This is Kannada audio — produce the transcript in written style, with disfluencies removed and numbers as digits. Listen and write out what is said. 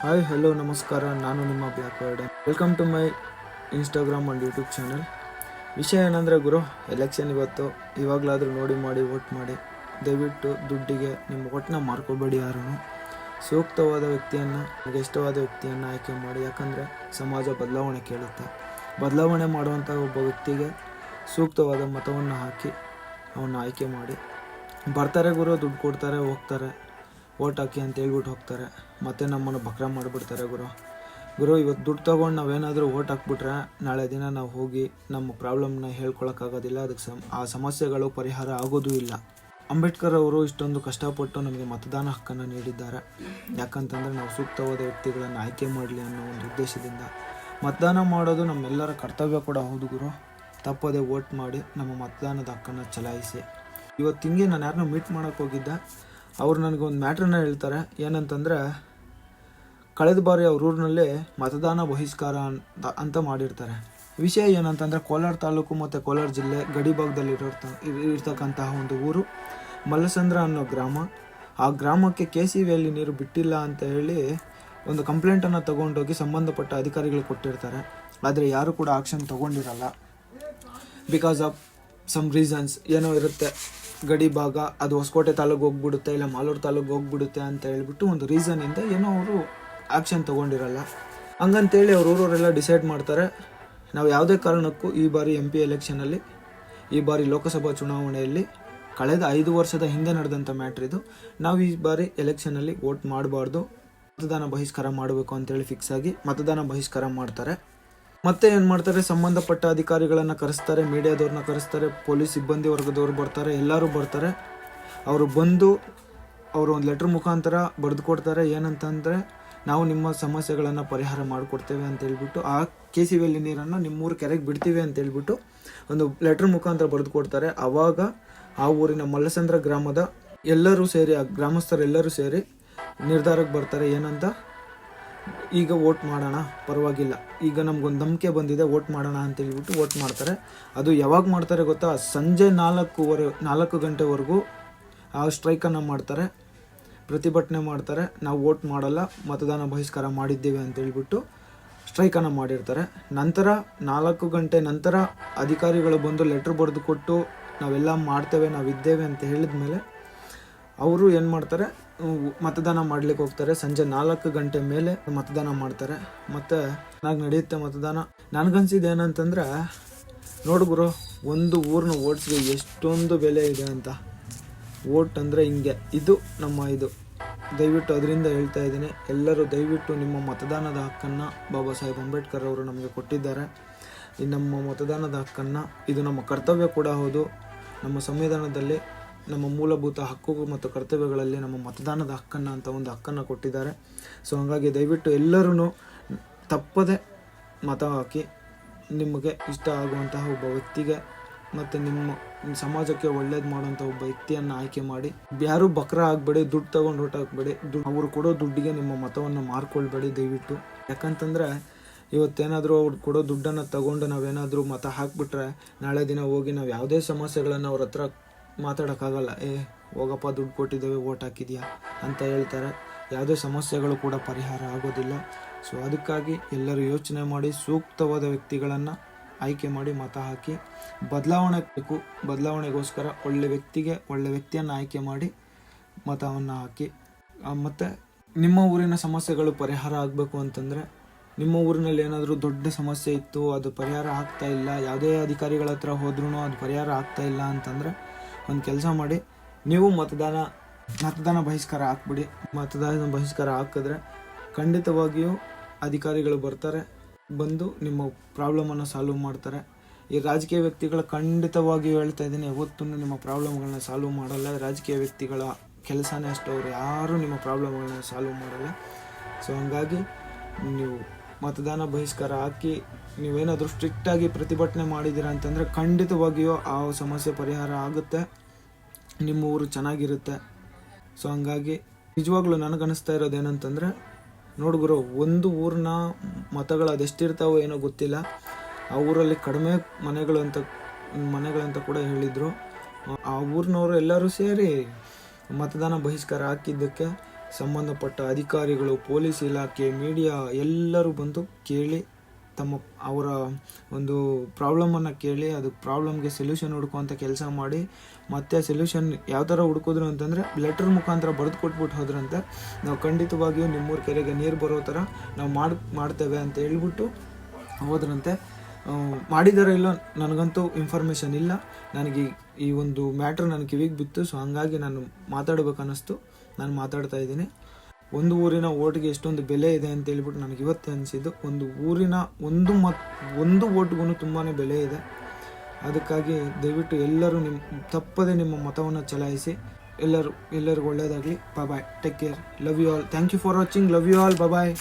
ಹಾಯ್ ಹಲೋ ನಮಸ್ಕಾರ, ನಾನು ನಿಮ್ಮ black word. Welcome to my Instagram and YouTube channel. ವಿಷಯ ಏನಂದರೆ ಗುರು, ಎಲೆಕ್ಷನ್ ಇವತ್ತು. ಇವಾಗಲಾದರೂ ನೋಡಿ ಮಾಡಿ ವೋಟ್ ಮಾಡಿ. ದಯವಿಟ್ಟು ದುಡ್ಡಿಗೆ ನಿಮ್ಮ ವೋಟ್ನ ಮಾರ್ಕೋಬೇಡಿ. ಯಾರೂ ಸೂಕ್ತವಾದ ವ್ಯಕ್ತಿಯನ್ನು, ನಿಮಗೆ ಇಷ್ಟವಾದ ವ್ಯಕ್ತಿಯನ್ನು ಆಯ್ಕೆ ಮಾಡಿ. ಯಾಕಂದರೆ ಸಮಾಜ ಬದಲಾವಣೆ ಕೇಳುತ್ತೆ. ಬದಲಾವಣೆ ಮಾಡುವಂಥ ಒಬ್ಬ ವ್ಯಕ್ತಿಗೆ ಸೂಕ್ತವಾದ ಮತವನ್ನು ಹಾಕಿ ಅವನ್ನ ಆಯ್ಕೆ ಮಾಡಿ. ಬರ್ತಾರೆ ಗುರು, ದುಡ್ಡು ಕೊಡ್ತಾರೆ, ಹೋಗ್ತಾರೆ, ವೋಟ್ ಹಾಕಿ ಅಂತ ಹೇಳ್ಬಿಟ್ಟು ಹೋಗ್ತಾರೆ. ಮತ್ತೆ ನಮ್ಮನ್ನು ಬಕ್ರ ಮಾಡಿಬಿಡ್ತಾರೆ ಗುರು. ಇವತ್ತು ದುಡ್ಡು ತೊಗೊಂಡು ನಾವೇನಾದರೂ ವೋಟ್ ಹಾಕ್ಬಿಟ್ರೆ ನಾಳೆ ದಿನ ನಾವು ಹೋಗಿ ನಮ್ಮ ಪ್ರಾಬ್ಲಮ್ನ ಹೇಳ್ಕೊಳಕ್ಕಾಗೋದಿಲ್ಲ. ಅದಕ್ಕೆ ಆ ಸಮಸ್ಯೆಗಳು ಪರಿಹಾರ ಆಗೋದೂ ಇಲ್ಲ. ಅಂಬೇಡ್ಕರ್ ಅವರು ಇಷ್ಟೊಂದು ಕಷ್ಟಪಟ್ಟು ನಮಗೆ ಮತದಾನ ಹಕ್ಕನ್ನು ನೀಡಿದ್ದಾರೆ. ಯಾಕಂತಂದರೆ ನಾವು ಸೂಕ್ತವಾದ ವ್ಯಕ್ತಿಗಳನ್ನು ಆಯ್ಕೆ ಮಾಡಲಿ ಅನ್ನೋ ಒಂದು ಉದ್ದೇಶದಿಂದ. ಮತದಾನ ಮಾಡೋದು ನಮ್ಮೆಲ್ಲರ ಕರ್ತವ್ಯ ಕೂಡ ಹೌದು ಗುರು. ತಪ್ಪದೆ ವೋಟ್ ಮಾಡಿ ನಮ್ಮ ಮತದಾನದ ಹಕ್ಕನ್ನು ಚಲಾಯಿಸಿ. ಇವತ್ತು ಹಿಂಗೆ ನಾನು ಯಾರನ್ನೂ ಮೀಟ್ ಮಾಡೋಕ್ಕೆ ಹೋಗಿದ್ದೆ. ಅವ್ರು ನನಗೊಂದು ಮ್ಯಾಟ್ರನ್ನ ಹೇಳ್ತಾರೆ. ಏನಂತಂದರೆ, ಕಳೆದ ಬಾರಿ ಅವ್ರ ಊರಿನಲ್ಲಿ ಮತದಾನ ಬಹಿಷ್ಕಾರ ಅಂತ ಮಾಡಿರ್ತಾರೆ. ವಿಷಯ ಏನಂತಂದರೆ, ಕೋಲಾರ ತಾಲೂಕು ಮತ್ತು ಕೋಲಾರ ಜಿಲ್ಲೆ ಗಡಿ ಭಾಗದಲ್ಲಿ ಇರ್ತಕ್ಕಂತಹ ಒಂದು ಊರು ಮಲ್ಲಸಂದ್ರ ಅನ್ನೋ ಗ್ರಾಮ. ಆ ಗ್ರಾಮಕ್ಕೆ KCVಯಲ್ಲಿ ನೀರು ಬಿಟ್ಟಿಲ್ಲ ಅಂತ ಹೇಳಿ ಒಂದು ಕಂಪ್ಲೇಂಟನ್ನು ತೊಗೊಂಡೋಗಿ ಸಂಬಂಧಪಟ್ಟ ಅಧಿಕಾರಿಗಳು ಕೊಟ್ಟಿರ್ತಾರೆ. ಆದರೆ ಯಾರು ಕೂಡ ಆಕ್ಷನ್ ತೊಗೊಂಡಿರಲ್ಲ. ಬಿಕಾಸ್ ಆಫ್ ಸಮ್ ರೀಸನ್ಸ್ ಏನೋ ಇರುತ್ತೆ. ಗಡಿ ಭಾಗ, ಅದು ಹೊಸಕೋಟೆ ತಾಲೂಕು ಹೋಗ್ಬಿಡುತ್ತೆ, ಇಲ್ಲ ಮಾಲೂರು ತಾಲೂಕು ಹೋಗ್ಬಿಡುತ್ತೆ ಅಂತ ಹೇಳ್ಬಿಟ್ಟು ಒಂದು ರೀಸನಿಂದ ಏನೋ ಅವರು ಆ್ಯಕ್ಷನ್ ತೊಗೊಂಡಿರಲ್ಲ. ಹಂಗಂತೇಳಿ ಅವ್ರ ಊರವರೆಲ್ಲ ಡಿಸೈಡ್ ಮಾಡ್ತಾರೆ, ನಾವು ಯಾವುದೇ ಕಾರಣಕ್ಕೂ ಈ ಬಾರಿ MP ಎಲೆಕ್ಷನಲ್ಲಿ, ಈ ಬಾರಿ ಲೋಕಸಭಾ ಚುನಾವಣೆಯಲ್ಲಿ ಕಳೆದ 5 ವರ್ಷದ ಹಿಂದೆ ನಡೆದಂಥ ಮ್ಯಾಟ್ರ್ ಇದು. ನಾವು ಈ ಬಾರಿ ಎಲೆಕ್ಷನಲ್ಲಿ ವೋಟ್ ಮಾಡಬಾರ್ದು, ಮತದಾನ ಬಹಿಷ್ಕಾರ ಮಾಡಬೇಕು ಅಂತೇಳಿ ಫಿಕ್ಸ್ ಆಗಿ ಮತದಾನ ಬಹಿಷ್ಕಾರ ಮಾಡ್ತಾರೆ. ಮತ್ತೆ ಏನು ಮಾಡ್ತಾರೆ, ಸಂಬಂಧಪಟ್ಟ ಅಧಿಕಾರಿಗಳನ್ನು ಕರೆಸ್ತಾರೆ, ಮೀಡಿಯಾದವ್ರನ್ನ ಕರೆಸ್ತಾರೆ, ಪೊಲೀಸ್ ಸಿಬ್ಬಂದಿ ವರ್ಗದವ್ರು ಬರ್ತಾರೆ, ಎಲ್ಲರೂ ಬರ್ತಾರೆ. ಅವರು ಬಂದು ಅವರು ಒಂದು ಲೆಟ್ರ್ ಮುಖಾಂತರ ಬರೆದು ಕೊಡ್ತಾರೆ. ಏನಂತಂದರೆ, ನಾವು ನಿಮ್ಮ ಸಮಸ್ಯೆಗಳನ್ನು ಪರಿಹಾರ ಮಾಡಿಕೊಡ್ತೇವೆ ಅಂತ ಹೇಳ್ಬಿಟ್ಟು, ಆ KCVಯಲ್ಲಿ ನೀರನ್ನು ನಿಮ್ಮೂರು ಕೆರೆಗೆ ಬಿಡ್ತೀವಿ ಅಂತ ಹೇಳ್ಬಿಟ್ಟು ಒಂದು ಲೆಟ್ರ್ ಮುಖಾಂತರ ಬರೆದು ಕೊಡ್ತಾರೆ. ಆವಾಗ ಆ ಊರಿನ ಮಲ್ಲಸಂದ್ರ ಗ್ರಾಮದ ಎಲ್ಲರೂ ಸೇರಿ, ಆ ಗ್ರಾಮಸ್ಥರೆಲ್ಲರೂ ಸೇರಿ ನಿರ್ಧಾರಕ್ಕೆ ಬರ್ತಾರೆ. ಏನಂತ, ಈಗ ವೋಟ್ ಮಾಡೋಣ, ಪರವಾಗಿಲ್ಲ, ಈಗ ನಮಗೊಂದು ನಂಬಿಕೆ ಬಂದಿದೆ, ವೋಟ್ ಮಾಡೋಣ ಅಂತ ಹೇಳ್ಬಿಟ್ಟು ವೋಟ್ ಮಾಡ್ತಾರೆ. ಅದು ಯಾವಾಗ ಮಾಡ್ತಾರೆ ಗೊತ್ತಾ, ಸಂಜೆ 4 ಗಂಟೆವರೆಗೂ ಆ ಸ್ಟ್ರೈಕನ್ನು ಮಾಡ್ತಾರೆ, ಪ್ರತಿಭಟನೆ ಮಾಡ್ತಾರೆ. ನಾವು ವೋಟ್ ಮಾಡಲ್ಲ, ಮತದಾನ ಬಹಿಷ್ಕಾರ ಮಾಡಿದ್ದೇವೆ ಅಂತ ಹೇಳ್ಬಿಟ್ಟು ಸ್ಟ್ರೈಕನ್ನು ಮಾಡಿರ್ತಾರೆ. ನಂತರ 4 ಗಂಟೆ ನಂತರ ಅಧಿಕಾರಿಗಳು ಬಂದು ಲೆಟ್ರ್ ಬರೆದು ಕೊಟ್ಟು ನಾವೆಲ್ಲ ಮಾಡ್ತೇವೆ, ನಾವಿದ್ದೇವೆ ಅಂತ ಹೇಳಿದ ಮೇಲೆ ಅವರು ಏನು ಮಾಡ್ತಾರೆ, ಮತದಾನ ಮಾಡ್ಲಿಕ್ಕೆ ಹೋಗ್ತಾರೆ. ಸಂಜೆ 4 ಗಂಟೆ ಮೇಲೆ ಮತದಾನ ಮಾಡ್ತಾರೆ. ಮತ್ತು ಚೆನ್ನಾಗಿ ನಡೆಯುತ್ತೆ ಮತದಾನ. ನನಗನ್ಸಿದ್ದು ಏನಂತಂದರೆ, ನೋಡುಗುರು, ಒಂದು ಊರನ್ನ ಓಟ್ಸ್ಗೆ ಎಷ್ಟೊಂದು ಬೆಲೆ ಇದೆ ಅಂತ. ವೋಟ್ ಅಂದರೆ ಹಿಂಗೆ, ಇದು ನಮ್ಮ ಇದು. ದಯವಿಟ್ಟು ಅದರಿಂದ ಹೇಳ್ತಾ ಇದ್ದೀನಿ, ಎಲ್ಲರೂ ದಯವಿಟ್ಟು ನಿಮ್ಮ ಮತದಾನದ ಹಕ್ಕನ್ನು ಬಾಬಾ ಸಾಹೇಬ್ ಅಂಬೇಡ್ಕರ್ ಅವರು ನಮಗೆ ಕೊಟ್ಟಿದ್ದಾರೆ. ಈ ನಮ್ಮ ಮತದಾನದ ಹಕ್ಕನ್ನು, ಇದು ನಮ್ಮ ಕರ್ತವ್ಯ ಕೂಡ ಹೌದು. ನಮ್ಮ ಸಂವಿಧಾನದಲ್ಲಿ ನಮ್ಮ ಮೂಲಭೂತ ಹಕ್ಕು ಮತ್ತು ಕರ್ತವ್ಯಗಳಲ್ಲಿ ನಮ್ಮ ಮತದಾನದ ಹಕ್ಕನ್ನು ಅಂತ ಒಂದು ಹಕ್ಕನ್ನು ಕೊಟ್ಟಿದ್ದಾರೆ. ಸೊ ಹಾಗಾಗಿ ದಯವಿಟ್ಟು ಎಲ್ಲರೂ ತಪ್ಪದೆ ಮತ ಹಾಕಿ, ನಿಮಗೆ ಇಷ್ಟ ಆಗುವಂತಹ ಒಬ್ಬ ವ್ಯಕ್ತಿಗೆ ಮತ್ತು ನಿಮ್ಮ ಸಮಾಜಕ್ಕೆ ಒಳ್ಳೇದು ಮಾಡುವಂಥ ಒಬ್ಬ ವ್ಯಕ್ತಿಯನ್ನು ಆಯ್ಕೆ ಮಾಡಿ. ಯಾರೂ ಬಕ್ರ ಆಗಬೇಡಿ, ದುಡ್ಡು ತೊಗೊಂಡು ಓಟ್ ಹಾಕಬೇಡಿ. ಅವರು ಕೊಡೋ ದುಡ್ಡಿಗೆ ನಿಮ್ಮ ಮತವನ್ನು ಮಾರ್ಕೊಳ್ಬೇಡಿ ದಯವಿಟ್ಟು. ಯಾಕಂತಂದರೆ, ಇವತ್ತೇನಾದರೂ ಅವ್ರು ಕೊಡೋ ದುಡ್ಡನ್ನು ತಗೊಂಡು ನಾವೇನಾದರೂ ಮತ ಹಾಕಿಬಿಟ್ರೆ ನಾಳೆ ದಿನ ಹೋಗಿ ನಾವು ಯಾವುದೇ ಸಮಸ್ಯೆಗಳನ್ನು ಅವ್ರ ಹತ್ರ ಮಾತಾಡೋಕ್ಕಾಗಲ್ಲ. ಹೋಗಪ್ಪ, ದುಡ್ಡು ಕೊಟ್ಟಿದ್ದೇವೆ, ವೋಟ್ ಹಾಕಿದ್ಯಾ ಅಂತ ಹೇಳ್ತಾರೆ. ಯಾವುದೇ ಸಮಸ್ಯೆಗಳು ಕೂಡ ಪರಿಹಾರ ಆಗೋದಿಲ್ಲ. ಸೊ ಅದಕ್ಕಾಗಿ ಎಲ್ಲರೂ ಯೋಚನೆ ಮಾಡಿ ಸೂಕ್ತವಾದ ವ್ಯಕ್ತಿಗಳನ್ನು ಆಯ್ಕೆ ಮಾಡಿ ಮತ ಹಾಕಿ. ಬದಲಾವಣೆ ಬೇಕು, ಬದಲಾವಣೆಗೋಸ್ಕರ ಒಳ್ಳೆ ವ್ಯಕ್ತಿಯನ್ನು ಆಯ್ಕೆ ಮಾಡಿ ಮತವನ್ನು ಹಾಕಿ. ಮತ್ತು ನಿಮ್ಮ ಊರಿನ ಸಮಸ್ಯೆಗಳು ಪರಿಹಾರ ಆಗಬೇಕು ಅಂತಂದರೆ, ನಿಮ್ಮ ಊರಿನಲ್ಲಿ ಏನಾದರೂ ದೊಡ್ಡ ಸಮಸ್ಯೆ ಇತ್ತು, ಅದು ಪರಿಹಾರ ಆಗ್ತಾ ಇಲ್ಲ, ಯಾವುದೇ ಅಧಿಕಾರಿಗಳ ಹತ್ರ ಹೋದ್ರೂ ಅದು ಪರಿಹಾರ ಆಗ್ತಾ ಇಲ್ಲ ಅಂತಂದರೆ, ಒಂದು ಕೆಲಸ ಮಾಡಿ, ನೀವು ಮತದಾನ ಬಹಿಷ್ಕಾರ ಹಾಕ್ಬಿಡಿ. ಮತದಾನ ಬಹಿಷ್ಕಾರ ಹಾಕಿದ್ರೆ ಖಂಡಿತವಾಗಿಯೂ ಅಧಿಕಾರಿಗಳು ಬರ್ತಾರೆ, ಬಂದು ನಿಮ್ಮ ಪ್ರಾಬ್ಲಮನ್ನು ಸಾಲ್ವ್ ಮಾಡ್ತಾರೆ. ಈ ರಾಜಕೀಯ ವ್ಯಕ್ತಿಗಳ ಖಂಡಿತವಾಗಿಯೂ ಹೇಳ್ತಾ ಇದ್ದೀನಿ, ಯಾವತ್ತೂ ನಿಮ್ಮ ಪ್ರಾಬ್ಲಮ್ಗಳನ್ನ ಸಾಲ್ವ್ ಮಾಡಲ್ಲ. ರಾಜಕೀಯ ವ್ಯಕ್ತಿಗಳ ಕೆಲಸನೇ ಅಷ್ಟು, ಅವರು ಯಾರೂ ನಿಮ್ಮ ಪ್ರಾಬ್ಲಮ್ಗಳನ್ನ ಸಾಲ್ವ್ ಮಾಡಲ್ಲ. ಸೊ ಹಂಗಾಗಿ ನೀವು ಮತದಾನ ಬಹಿಷ್ಕಾರ ಹಾಕಿ, ನೀವೇನಾದರೂ ಸ್ಟ್ರಿಕ್ಟಾಗಿ ಪ್ರತಿಭಟನೆ ಮಾಡಿದ್ದೀರಾ ಅಂತಂದರೆ ಖಂಡಿತವಾಗಿಯೂ ಆ ಸಮಸ್ಯೆ ಪರಿಹಾರ ಆಗುತ್ತೆ, ನಿಮ್ಮ ಊರು ಚೆನ್ನಾಗಿರುತ್ತೆ. ಸೊ ಹಂಗಾಗಿ ನಿಜವಾಗ್ಲೂ ನನಗನ್ನಿಸ್ತಾ ಇರೋದೇನಂತಂದರೆ, ನೋಡುಗುರು, ಒಂದು ಊರಿನ ಮತಗಳು ಅದೆಷ್ಟಿರ್ತಾವೋ ಏನೋ ಗೊತ್ತಿಲ್ಲ, ಆ ಊರಲ್ಲಿ ಕಡಿಮೆ ಮನೆಗಳಂತ ಕೂಡ ಹೇಳಿದರು. ಆ ಊರಿನವರು ಎಲ್ಲರೂ ಸೇರಿ ಮತದಾನ ಬಹಿಷ್ಕಾರ ಹಾಕಿದ್ದಕ್ಕೆ ಸಂಬಂಧಪಟ್ಟ ಅಧಿಕಾರಿಗಳು, ಪೊಲೀಸ್ ಇಲಾಖೆ, ಮೀಡಿಯಾ ಎಲ್ಲರೂ ಬಂದು ಕೇಳಿ ಅವರ ಒಂದು ಪ್ರಾಬ್ಲಮನ್ನು ಕೇಳಿ ಅದಕ್ಕೆ ಪ್ರಾಬ್ಲಮ್ಗೆ ಸೊಲ್ಯೂಷನ್ ಹುಡ್ಕುವಂಥ ಕೆಲಸ ಮಾಡಿ, ಮತ್ತೆ ಸೊಲ್ಯೂಷನ್ ಯಾವ ಥರ ಹುಡ್ಕಿದ್ರು ಅಂತಂದರೆ ಲೆಟ್ರ್ ಮುಖಾಂತರ ಬರೆದು ಕೊಟ್ಬಿಟ್ಟು ಹೋದ್ರಂತೆ. ನಾವು ಖಂಡಿತವಾಗಿಯೂ ನಿಮ್ಮೂರ ಕೆರೆಗೆ ನೀರು ಬರೋ ಥರ ನಾವು ಮಾಡ್ತೇವೆ ಅಂತ ಹೇಳ್ಬಿಟ್ಟು ಹೋದ್ರಂತೆ. ಮಾಡಿದಾರೋ ಇಲ್ಲೋ ನನಗಂತೂ ಇನ್ಫಾರ್ಮೇಷನ್ ಇಲ್ಲ. ನನಗೆ ಈ ಒಂದು ಮ್ಯಾಟ್ರ್ ನನ್ನ ಕಿವಿಗೆ ಬಿತ್ತು. ಸೊ ಹಂಗಾಗಿ ನಾನು ಮಾತಾಡಬೇಕನ್ನಿಸ್ತು, ನಾನು ಮಾತಾಡ್ತಾ ಇದ್ದೀನಿ. ಒಂದು ಊರಿನ ಓಟ್ಗೆ ಎಷ್ಟೊಂದು ಬೆಲೆ ಇದೆ ಅಂತ ಹೇಳ್ಬಿಟ್ಟು ನನಗೆ ಇವತ್ತೇ ಅನಿಸಿದ್ದು. ಒಂದು ಊರಿನ ಒಂದು ಓಟ್ಗೂ ತುಂಬಾ ಬೆಲೆ ಇದೆ. ಅದಕ್ಕಾಗಿ ದಯವಿಟ್ಟು ಎಲ್ಲರೂ ತಪ್ಪದೆ ನಿಮ್ಮ ಮತವನ್ನು ಚಲಾಯಿಸಿ. ಎಲ್ಲರಿಗೂ ಒಳ್ಳೆಯದಾಗಲಿ. Bye, take care, love you all, thank you for watching, love you all, bye.